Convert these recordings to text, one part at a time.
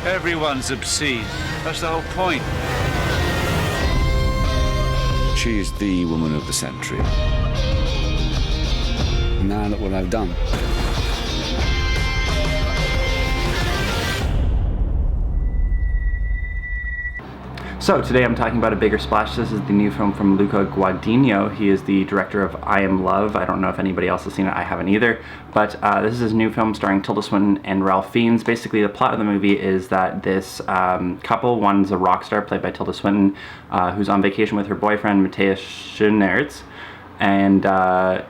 Everyone's obscene. That's the whole point. She's the woman of the century. Now look what I've done. So today I'm talking about A Bigger Splash. This is the new film from Luca Guadagnino. He is the director of I Am Love. I don't know if anybody else has seen it. I haven't either. But this is his new film starring Tilda Swinton and Ralph Fiennes. Basically, the plot of the movie is that this couple, one's a rock star played by Tilda Swinton, who's on vacation with her boyfriend Matthias Schoenaerts, and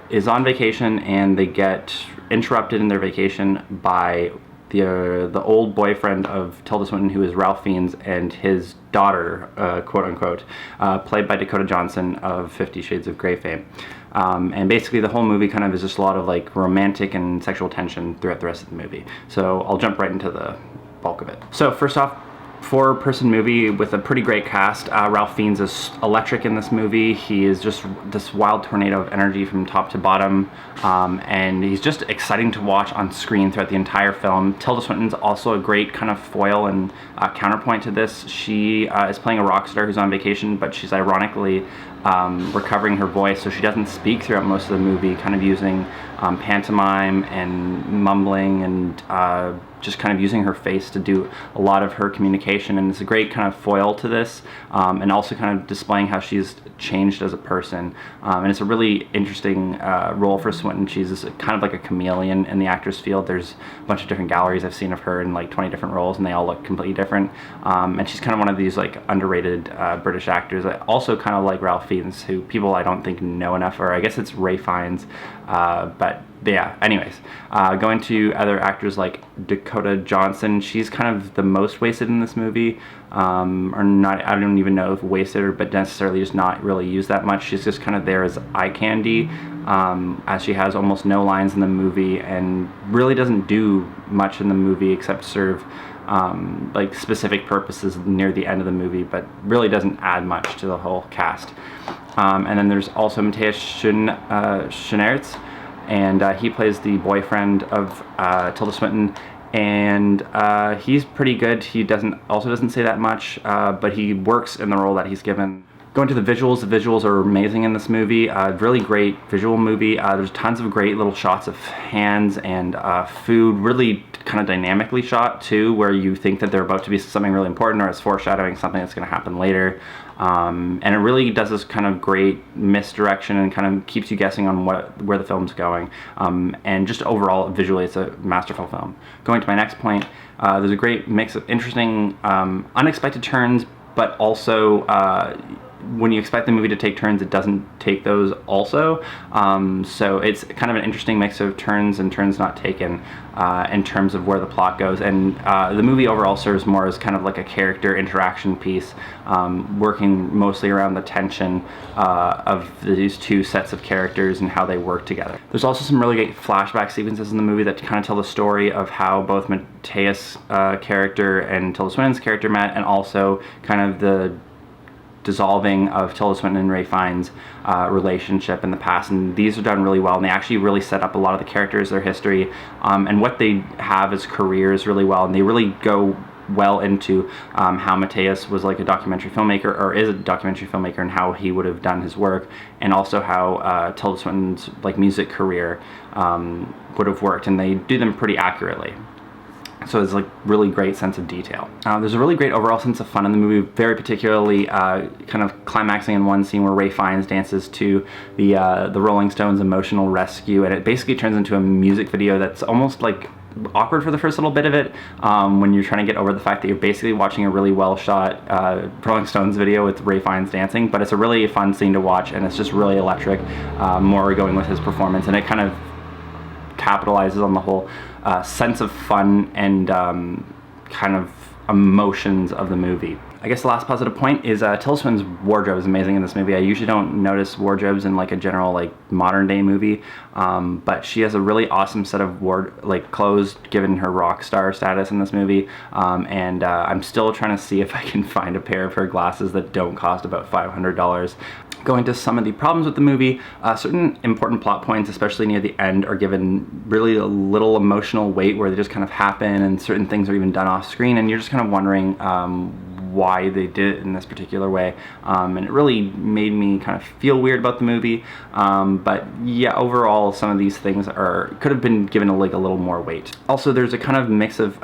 is on vacation, and they get interrupted in their vacation by the old boyfriend of Tilda Swinton, who is Ralph Fiennes, and his daughter, quote unquote, played by Dakota Johnson of 50 Shades of Grey fame. And basically the whole movie kind of is just a lot of like romantic and sexual tension throughout the rest of the movie. So I'll jump right into the bulk of it. So first off, 4-person movie with a pretty great cast. Ralph Fiennes is electric in this movie. He is just this wild tornado of energy from top to bottom, and he's just exciting to watch on screen throughout the entire film. Tilda Swinton's also a great kind of foil and counterpoint to this. She is playing a rock star who's on vacation, but she's ironically recovering her voice, so she doesn't speak throughout most of the movie, kind of using pantomime and mumbling and just kind of using her face to do a lot of her communication, and it's a great kind of foil to this, and also kind of displaying how she's changed as a person, and it's a really interesting role for Swinton. She's kind of like a chameleon in the actress field. There's a bunch of different galleries I've seen of her in like 20 different roles, and they all look completely different, and she's kind of one of these like underrated British actors. I also kind of like Ralph Fiennes, who people I don't think know enough, or I guess it's Ray Fiennes, but yeah, anyways, going to other actors like Dakota Johnson. She's kind of the most wasted in this movie, or not, I don't even know if wasted or but necessarily just not really used that much. She's just kind of there as eye candy, as she has almost no lines in the movie and really doesn't do much in the movie except serve like specific purposes near the end of the movie, but really doesn't add much to the whole cast. And then there's also Matthias Schoenaerts, and he plays the boyfriend of Tilda Swinton, and he's pretty good. He also doesn't say that much, but he works in the role that he's given. Going to the visuals are amazing in this movie. Really great visual movie. There's tons of great little shots of hands and food, really kind of dynamically shot too, where you think that they're about to be something really important, or it's foreshadowing something that's going to happen later. And it really does this kind of great misdirection and kind of keeps you guessing on where the film's going. And just overall, visually, it's a masterful film. Going to my next point, there's a great mix of interesting, unexpected turns, but also when you expect the movie to take turns, it doesn't take those also. So it's kind of an interesting mix of turns and turns not taken in terms of where the plot goes. And the movie overall serves more as kind of like a character interaction piece, working mostly around the tension of these two sets of characters and how they work together. There's also some really great flashback sequences in the movie that kind of tell the story of how both Matthias' character and Tilda Swinton's character met, and also kind of the dissolving of Tilda Swinton and Ray Fiennes' relationship in the past, and these are done really well, and they actually really set up a lot of the characters, their history, and what they have as careers really well, and they really go well into how Matthias was like a documentary filmmaker, or is a documentary filmmaker, and how he would have done his work, and also how Tilda Swinton's like music career would have worked, and they do them pretty accurately. So there's like really great sense of detail. There's a really great overall sense of fun in the movie, very particularly kind of climaxing in one scene where Ray Fiennes dances to the Rolling Stones' Emotional Rescue, and it basically turns into a music video that's almost like awkward for the first little bit of it, when you're trying to get over the fact that you're basically watching a really well shot Rolling Stones video with Ray Fiennes dancing, but it's a really fun scene to watch, and it's just really electric, more going with his performance, and it kind of capitalizes on the whole sense of fun and kind of emotions of the movie. I guess the last positive point is Tilda Swinton's wardrobe is amazing in this movie. I usually don't notice wardrobes in like a general like modern day movie, but she has a really awesome set of clothes given her rock star status in this movie, and I'm still trying to see if I can find a pair of her glasses that don't cost about $500. go into some of the problems with the movie. Certain important plot points, especially near the end, are given really a little emotional weight where they just kind of happen, and certain things are even done off screen, and you're just kind of wondering why they did it in this particular way, and it really made me kind of feel weird about the movie. But yeah, overall, some of these things could have been given a little more weight. Also, there's a kind of mix of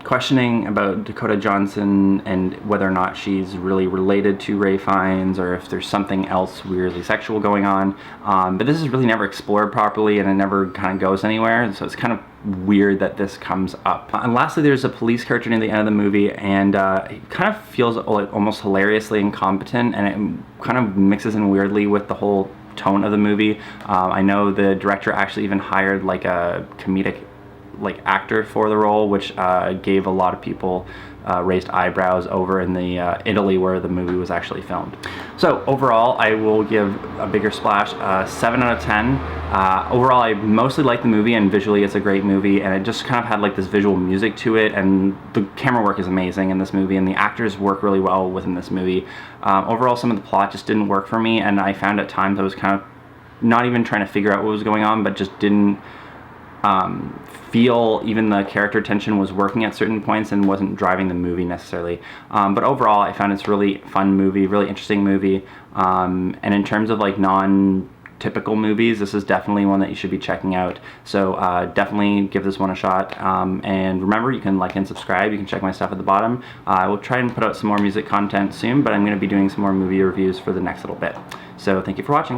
questioning about Dakota Johnson and whether or not she's really related to Ralph Fiennes, or if there's something else weirdly sexual going on. But this is really never explored properly, and it never kind of goes anywhere, so it's kind of weird that this comes up. And lastly, there's a police character near the end of the movie, and it kind of feels like almost hilariously incompetent, and it kind of mixes in weirdly with the whole tone of the movie. I know the director actually even hired like a comedic actor for the role, which gave a lot of people raised eyebrows over in the Italy where the movie was actually filmed. So overall, I will give A Bigger Splash 7 out of 10. Overall, I mostly like the movie, and visually it's a great movie, and it just kind of had like this visual music to it, and the camera work is amazing in this movie, and the actors work really well within this movie. Overall, some of the plot just didn't work for me, and I found at times I was kind of not even trying to figure out what was going on, but just didn't feel even the character tension was working at certain points and wasn't driving the movie necessarily. But overall, I found it's a really fun movie, really interesting movie. And in terms of like non-typical movies, this is definitely one that you should be checking out. So definitely give this one a shot. And remember, you can like and subscribe. You can check my stuff at the bottom. I will try and put out some more music content soon, but I'm going to be doing some more movie reviews for the next little bit. So thank you for watching.